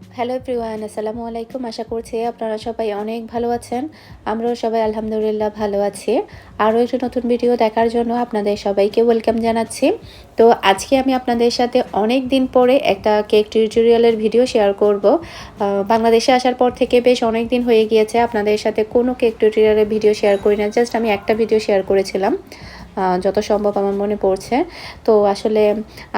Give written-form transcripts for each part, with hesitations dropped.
Hello everyone, আসসালামু আলাইকুম। আশা করছি আপনারা সবাই অনেক ভালো আছেন। আমরাও সবাই আলহামদুলিল্লাহ ভালো আছি। আরও একটি নতুন ভিডিও দেখার জন্য আপনাদের সবাইকে ওয়েলকাম জানাচ্ছি। তো আজকে আমি আপনাদের সাথে অনেক দিন পরে একটা কেক টিউটোরিয়ালের ভিডিও শেয়ার করব। বাংলাদেশে আসার পর থেকে বেশ অনেক দিন হয়ে গিয়েছে আপনাদের সাথে কোনো কেক টিউটোরিয়ালের ভিডিও শেয়ার করি না। জাস্ট আমি একটা ভিডিও শেয়ার করেছিলাম, যত সম্ভব আমার মনে পড়ছে। তো আসলে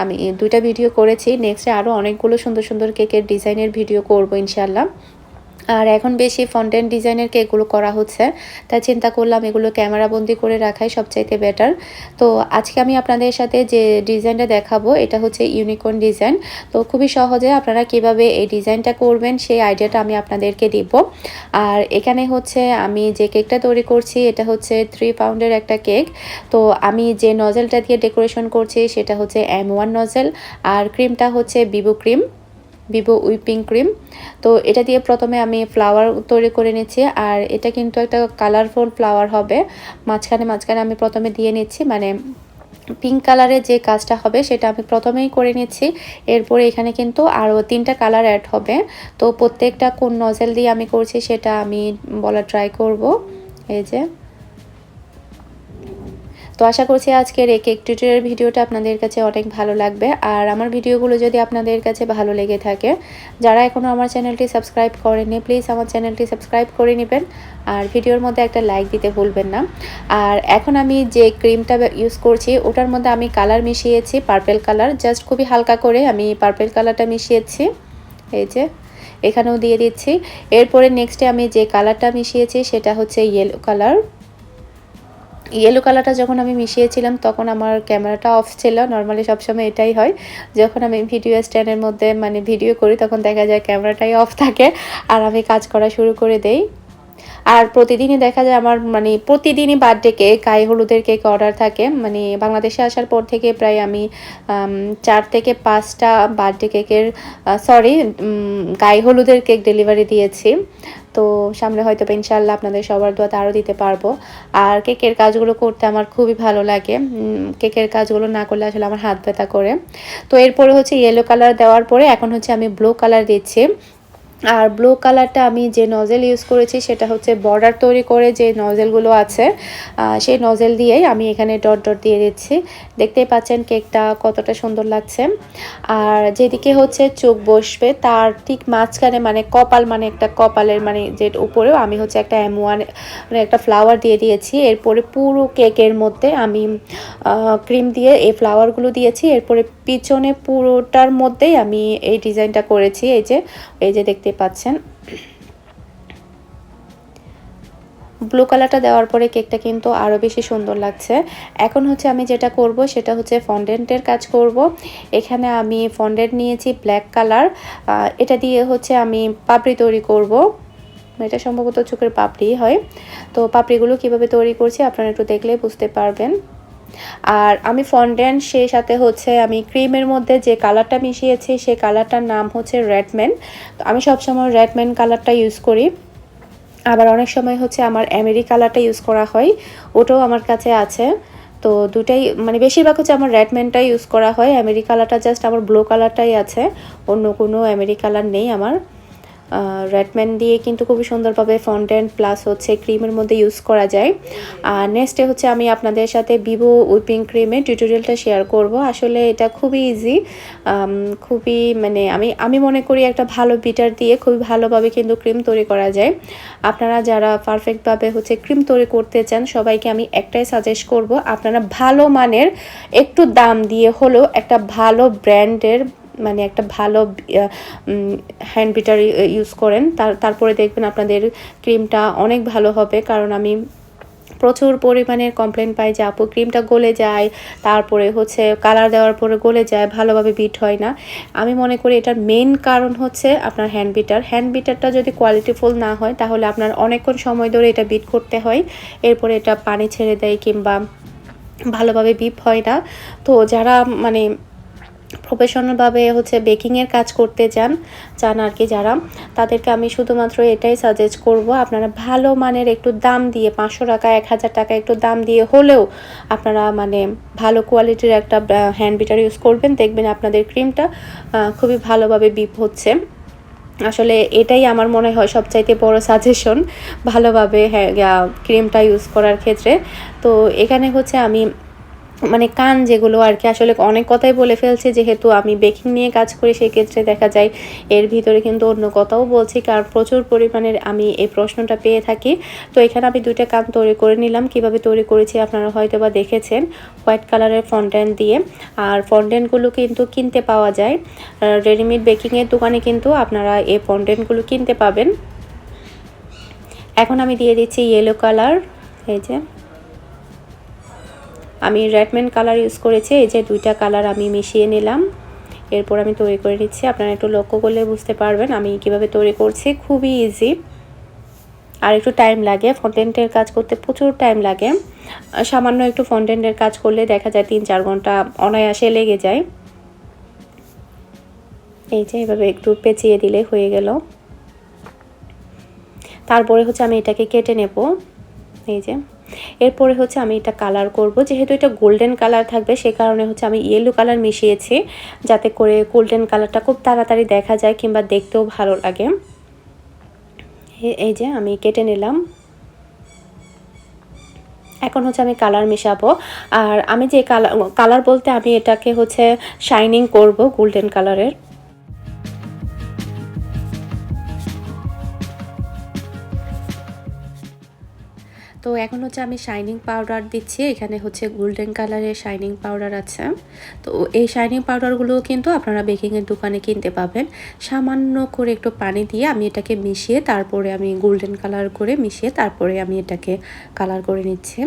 আমি ২টা ভিডিও করেছি। নেক্সটে আরও অনেকগুলো সুন্দর সুন্দর কেকের ডিজাইনের ভিডিও করব ইনশাআল্লাহ। আর এখন বেশি ফন্টেন ডিজাইনের কেকগুলো করা হচ্ছে, তাই চিন্তা করলাম এগুলো ক্যামেরাবন্দি করে রাখাই সবচাইতে বেটার। তো আজকে আমি আপনাদের সাথে যে ডিজাইনটা দেখাবো এটা হচ্ছে ইউনিকর্ন ডিজাইন। তো খুবই সহজে আপনারা কিভাবে এই ডিজাইনটা করবেন সেই আইডিয়াটা আমি আপনাদেরকে দিব। আর এখানে হচ্ছে আমি যে কেকটা তৈরি করছি এটা হচ্ছে 3 পাউন্ডের একটা কেক। তো আমি যে নজেলটা দিয়ে ডেকোরেশন করছি সেটা হচ্ছে M1 নজেল, আর ক্রিমটা হচ্ছে ভিভো হুইপিং ক্রিম। তো এটা দিয়ে প্রথমে আমি ফ্লাওয়ার তৈরি করে নিচ্ছি, আর এটা কিন্তু একটা কালারফুল ফ্লাওয়ার হবে। মাঝখানে আমি প্রথমে দিয়ে নিচ্ছি, মানে পিঙ্ক কালারের যে কাজটা হবে সেটা আমি প্রথমেই করে নিচ্ছি। এরপরে এখানে কিন্তু আরও 3টা কালার অ্যাড হবে। তো প্রত্যেকটা কোন নজেল দিয়ে আমি করছি সেটা আমি বলার ট্রাই করব। এই যে, তো আশা করছি আজকের এই কেক টিউটোরিয়াল ভিডিওটা আপনাদের কাছে অনেক ভালো লাগবে। আর আমার ভিডিওগুলো যদি আপনাদের কাছে ভালো লেগে থাকে, যারা এখনও আমার চ্যানেলটি সাবস্ক্রাইব করেননি প্লিজ আমার চ্যানেলটি সাবস্ক্রাইব করে নেবেন, আর ভিডিওর মধ্যে একটা লাইক দিতে ভুলবেন না। আর এখন আমি যে ক্রিমটা ইউজ করছি ওটার মধ্যে আমি কালার মিশিয়েছি পার্পেল কালার, জাস্ট খুবই হালকা করে আমি পার্পেল কালারটা মিশিয়েছি। এই যে, এখানেও দিয়ে দিচ্ছি। এরপরে নেক্সটে আমি যে কালারটা মিশিয়েছি সেটা হচ্ছে ইয়েলো কালার। ইয়েলো কালারটা যখন আমি মিশিয়েছিলাম তখন আমার ক্যামেরাটা অফ ছিল। নর্মালি সবসময় এটাই হয়, যখন আমি ভিডিও স্ট্যান্ডের মধ্যে মানে ভিডিও করি তখন দেখা যায় ক্যামেরাটাই অফ থাকে আর আমি কাজ করা শুরু করে দেই। আর প্রতিদিনই দেখা যায় আমার মানে প্রতিদিনই বার্থডে কেক, গায়ে হলুদের কেক অর্ডার থাকে। মানে বাংলাদেশে আসার পর থেকে প্রায় আমি 4 থেকে 5টা বার্থডে কেকের গায়ে হলুদের কেক ডেলিভারি দিয়েছি। তো সামনে হয়তো ইনশাআল্লাহ আপনাদের সবার দোয়াতে আরও দিতে পারবো। আর কেকের কাজগুলো করতে আমার খুবই ভালো লাগে। কেকের কাজগুলো না করলে আসলে আমার হাত ব্যথা করে। তো এরপরে হচ্ছে ইয়েলো কালার দেওয়ার পরে এখন হচ্ছে আমি ব্লু কালার দিচ্ছি। আর ব্লু কালারটা আমি যে নজেল ইউজ করেছি সেটা হচ্ছে বর্ডার তৈরি করে যে নজেলগুলো আছে সেই নজেল দিয়েই আমি এখানে ডট ডট দিয়ে দিচ্ছি। দেখতেই পাচ্ছেন কেকটা কতটা সুন্দর লাগছে। আর যেদিকে হচ্ছে চোখ বসবে তার ঠিক মাঝখানে মানে কপাল, মানে একটা কপালের মানে যে উপরেও আমি হচ্ছে একটা M1 মানে একটা ফ্লাওয়ার দিয়ে দিয়েছি। এরপরে পুরো কেকের মধ্যে আমি ক্রিম দিয়ে এই ফ্লাওয়ারগুলো দিয়েছি। এরপরে পিছনে পুরোটার মধ্যেই আমি এই ডিজাইনটা করেছি। এই যে দেখতে পাচ্ছেন ব্লু কালারটা দেওয়ার পরে কেকটা কিন্তু আরও বেশি সুন্দর লাগছে। এখন হচ্ছে আমি যেটা করব সেটা হচ্ছে ফন্ডেন্টের কাজ করব। এখানে আমি ফন্ডেন্ট নিয়েছি ব্ল্যাক কালার, এটা দিয়ে হচ্ছে আমি পাপড়ি তৈরি করব। এটা সম্ভবত চোখের পাপড়ি হয়। তো পাপড়িগুলো কিভাবে তৈরি করছি আপনারা একটু দেখলেই বুঝতে পারবেন। আর আমি ফন্ডেন্ট সেই সাথে হচ্ছে আমি ক্রিমের মধ্যে যে কালারটা মিশিয়েছি সেই কালারটার নাম হচ্ছে রেডম্যান। তো আমি সবসময় রেডম্যান কালারটা ইউজ করি। আবার অনেক সময় হচ্ছে আমার এমেরি কালারটা ইউজ করা হয়, ওটাও আমার কাছে আছে। তো দুটাই মানে বেশিরভাগ হচ্ছে আমার রেডম্যানটা ইউজ করা হয়। এমেরি কালারটা জাস্ট আমার ব্লু কালারটাই আছে, অন্য কোনো এমেরি কালার নেই আমার। রেডম্যান দিয়ে কিন্তু খুবই সুন্দরভাবে ফন্ডেন্ট প্লাস হচ্ছে ক্রিমের মধ্যে ইউজ করা যায়। আর নেক্সটে হচ্ছে আমি আপনাদের সাথে ভিভো হুইপিং ক্রিমের টিউটোরিয়ালটা শেয়ার করব। আসলে এটা খুবই ইজি, খুবই মানে আমি মনে করি একটা ভালো বিটার দিয়ে খুবই ভালোভাবে কিন্তু ক্রিম তৈরি করা যায়। আপনারা যারা পারফেক্টভাবে হচ্ছে ক্রিম তৈরি করতে চান সবাইকে আমি একটাই সাজেস্ট করব, আপনারা ভালো মানের একটু দাম দিয়ে হলেও একটা ভালো ব্র্যান্ডের মানে একটা ভালো হ্যান্ড বিটার ইউজ করেন। তারপরে দেখবেন আপনাদের ক্রিমটা অনেক ভালো হবে। কারণ আমি প্রচুর পরিমাণের কমপ্লেন পাই যে আপু ক্রিমটা গলে যায়, তারপরে হচ্ছে কালার দেওয়ার পরে গলে যায়, ভালোভাবে বিট হয় না। আমি মনে করি এটার মেইন কারণ হচ্ছে আপনার হ্যান্ড বিটারটা যদি কোয়ালিটিফুল না হয় তাহলে আপনার অনেকক্ষণ সময় ধরে এটা বিট করতে হয়, এরপরে এটা পানি ছেড়ে দেয় কিংবা ভালোভাবে বিট হয় না। তো যারা মানে প্রফেশনালভাবে হচ্ছে বেকিংয়ের কাজ করতে চান আর কি, যারা তাদেরকে আমি শুধুমাত্র এটাই সাজেস্ট করব, আপনারা ভালো মানের একটু দাম দিয়ে 500 টাকা 1000 টাকা একটু দাম দিয়ে হলেও আপনারা মানে ভালো কোয়ালিটির একটা হ্যান্ড বিটার ইউজ করবেন। দেখবেন আপনাদের ক্রিমটা খুবই ভালোভাবে বিপ হচ্ছে। আসলে এটাই আমার মনে হয় সবচাইতে বড় সাজেশন ভালোভাবে হ্যাঁ ক্রিমটা ইউজ করার ক্ষেত্রে। তো এখানে হচ্ছে আমি মানে কান যেগুলো আর কি আসলে অনেক কথাই বলে ফেলছি, যেহেতু আমি বেকিং নিয়ে কাজ করি সেক্ষেত্রে দেখা যায় এর ভিতরে কিন্তু অন্য কথাও বলছি, কারণ প্রচুর পরিমাণের আমি এই প্রশ্নটা পেয়ে থাকি। তো এখানে আমি 2টা কান তৈরি করে নিলাম। কিভাবে তৈরি করেছি আপনারা হয়তো বা দেখেছেন, হোয়াইট কালারের ফন্ডেন্ট দিয়ে। আর ফন্ডেন্টগুলো কিন্তু কিনতে পাওয়া যায় রেডিমেড বেকিংয়ের দোকানে, কিন্তু আপনারা এই ফন্ডেন্টগুলো কিনতে পাবেন। এখন আমি দিয়ে দিচ্ছি ইয়েলো কালার। এই যে আমি রেডমেন কালার ইউজ করেছি, এই যে 2টা কালার আমি মিশিয়ে নিলাম। এরপর আমি তৈরি করে নিচ্ছি। আপনারা একটু লক্ষ্য করলে বুঝতে পারবেন আমি কিভাবে তৈরি করছি। খুবই ইজি, আর একটু টাইম লাগে। ফন্ডেন্টের কাজ করতে প্রচুর টাইম লাগে। সামান্য একটু ফন্ডেন্টের কাজ করলে দেখা যায় 3-4 ঘন্টা অনায়াসে লেগে যায়। এই যে এভাবে একটু পেঁচিয়ে দিলে হয়ে গেল। তারপরে হচ্ছে আমি এটাকে কেটে নেব। এই যে এরপরে হচ্ছে আমি এটা কালার করব, যেহেতু এটা গোল্ডেন কালার থাকবে সে কারণে হচ্ছে আমি ইয়েলো কালার মিশিয়েছি, যাতে করে গোল্ডেন কালারটা খুব তাড়াতাড়ি দেখা যায় কিংবা দেখতেও ভালো লাগে। এই যে আমি কেটে নিলাম। এখন হচ্ছে আমি কালার মেশাবো। আর আমি যে কালার বলতে আমি এটাকে হচ্ছে শাইনিং করব গোল্ডেন কালারের। তো এখন হচ্ছে আমি শাইনিং পাউডার দিচ্ছি। এখানে হচ্ছে গোল্ডেন কালারের শাইনিং পাউডার আছে। তো এই শাইনিং পাউডারগুলোও কিন্তু আপনারা বেকিংয়ের দোকানে কিনতে পাবেন। সামান্য করে একটু পানি দিয়ে আমি এটাকে মিশিয়ে তারপরে আমি গোল্ডেন কালার করে মিশিয়ে তারপরে আমি এটাকে কালার করে নিচ্ছি।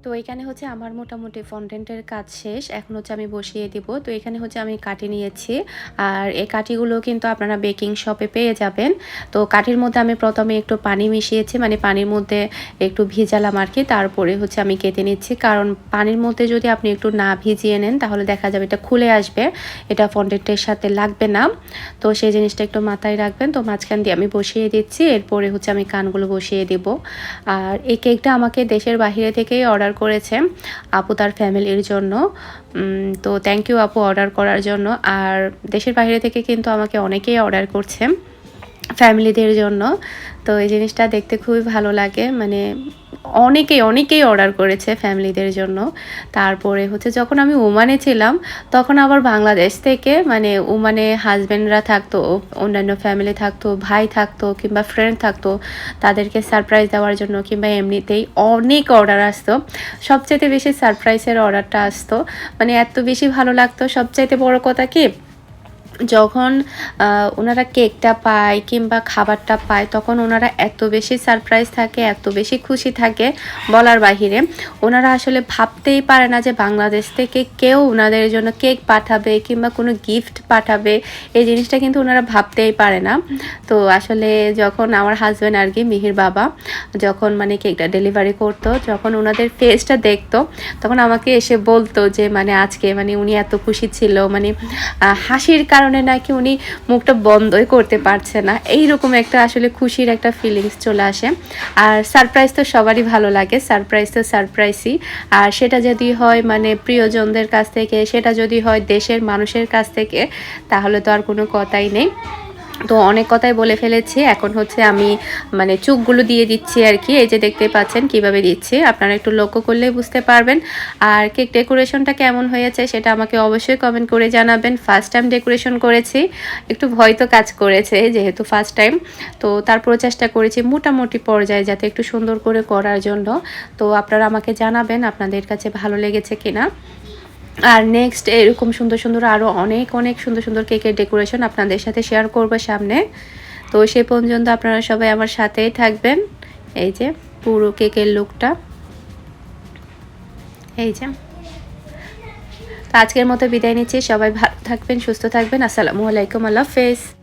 তো এখানে হচ্ছে আমার মোটামুটি ফন্ডেন্টের কাজ শেষ। এখন হচ্ছে আমি বসিয়ে দিব। তো এখানে হচ্ছে আমি কাঠি নিয়েছি, আর এই কাঠিগুলো কিন্তু আপনারা বেকিং শপে পেয়ে যাবেন। তো কাঠির মধ্যে আমি প্রথমে একটু পানি মিশিয়েছি, মানে পানির মধ্যে একটু ভিজালাম আর কি, তারপরে হচ্ছে আমি কেটে নিচ্ছি। কারণ পানির মধ্যে যদি আপনি একটু না ভিজিয়ে নেন তাহলে দেখা যাবে এটা খুলে আসবে, এটা ফন্ডেন্টের সাথে লাগবে না। তো সেই জিনিসটা একটু মাথায় রাখবেন। তো মাঝখান দিয়ে আমি বসিয়ে দিচ্ছি, এরপরে হচ্ছে আমি কানগুলো বসিয়ে দিব। আর এই কেকটা আমাকে দেশের বাইরে থেকেই অর্ডার করেছে আপু তার ফ্যামিলির জন্য। তো থ্যাংক ইউ আপু অর্ডার করার জন্য। আর দেশের বাইরে থেকে কিন্তু আমাকে অনেকেই অর্ডার করছে ফ্যামিলিদের জন্য। তো এই জিনিসটা দেখতে খুবই ভালো লাগে, মানে অনেকেই অর্ডার করেছে ফ্যামিলিদের জন্য। তারপরে হচ্ছে যখন আমি ওমানে ছিলাম তখন আবার বাংলাদেশ থেকে, মানে ওমানে হাজব্যান্ডরা থাকতো, অন্যান্য ফ্যামিলি থাকতো, ভাই থাকতো কিংবা ফ্রেন্ড থাকতো, তাদেরকে সারপ্রাইজ দেওয়ার জন্য কিংবা এমনিতেই অনেক অর্ডার আসতো। সবচাইতে বেশি সারপ্রাইজের অর্ডারটা আসতো, মানে এত বেশি ভালো লাগতো। সবচাইতে বড় কথা কি, যখন ওনারা কেকটা পায় কিংবা খাবারটা পায় তখন ওনারা এত বেশি সারপ্রাইজ থাকে, এত বেশি খুশি থাকে বলার বাহিরে। ওনারা আসলে ভাবতেই পারে না যে বাংলাদেশ থেকে কেউ ওনাদের জন্য কেক পাঠাবে কিংবা কোনো গিফট পাঠাবে, এই জিনিসটা কিন্তু ওনারা ভাবতেই পারে না। তো আসলে যখন আমার হাজব্যান্ড আর কি মিহির বাবা যখন মানে কেকটা ডেলিভারি করতো, যখন ওনাদের ফেসটা দেখতো তখন আমাকে এসে বলতো যে মানে আজকে মানে উনি এত খুশি ছিল, মানে হাসির কারণে কারণে নাকি উনি মুখটা বন্ধই করতে পারছে না। এইরকম একটা আসলে খুশির একটা ফিলিংস চলে আসে। আর সারপ্রাইজ তো সবারই ভালো লাগে, সারপ্রাইজ তো সারপ্রাইজই। আর সেটা যদি হয় মানে প্রিয়জনদের কাছ থেকে, সেটা যদি হয় দেশের মানুষের কাছ থেকে, তাহলে তো আর কোনো কথাই নেই। তো অনেক কথাই বলে ফেলেছি। এখন হচ্ছে আমি মানে চুকগুলো দিয়ে দিচ্ছি আর কি। এই যে দেখতে পাচ্ছেন কিভাবে দিচ্ছি, আপনারা একটু লক্ষ্য করলেই বুঝতে পারবেন। আর কেক ডেকোরেশনটা কেমন হয়েছে সেটা আমাকে অবশ্যই কমেন্ট করে জানাবেন। ফার্স্ট টাইম ডেকোরেশন করেছি, একটু ভয় তো কাজ করেছে যেহেতু ফার্স্ট টাইম। তো তারপরে চেষ্টা করেছি মোটামুটি পর্যায়ে যাতে একটু সুন্দর করে করার জন্য। তো আপনারা আমাকে জানাবেন আপনাদের কাছে ভালো লেগেছে কিনা। আর নেক্সট এরকম সুন্দর সুন্দর আরও অনেক অনেক সুন্দর সুন্দর কেকের ডেকোরেশন আপনাদের সাথে শেয়ার করব সামনে। তো সে পর্যন্ত আপনারা সবাই আমার সাথেই থাকবেন। এই যে পুরো কেকের লুকটা, এই যে। তো আজকের মতো বিদায় নিচ্ছি, সবাই ভালো থাকবেন, সুস্থ থাকবেন। আসসালামু আলাইকুম, আল্লাহ হাফেজ।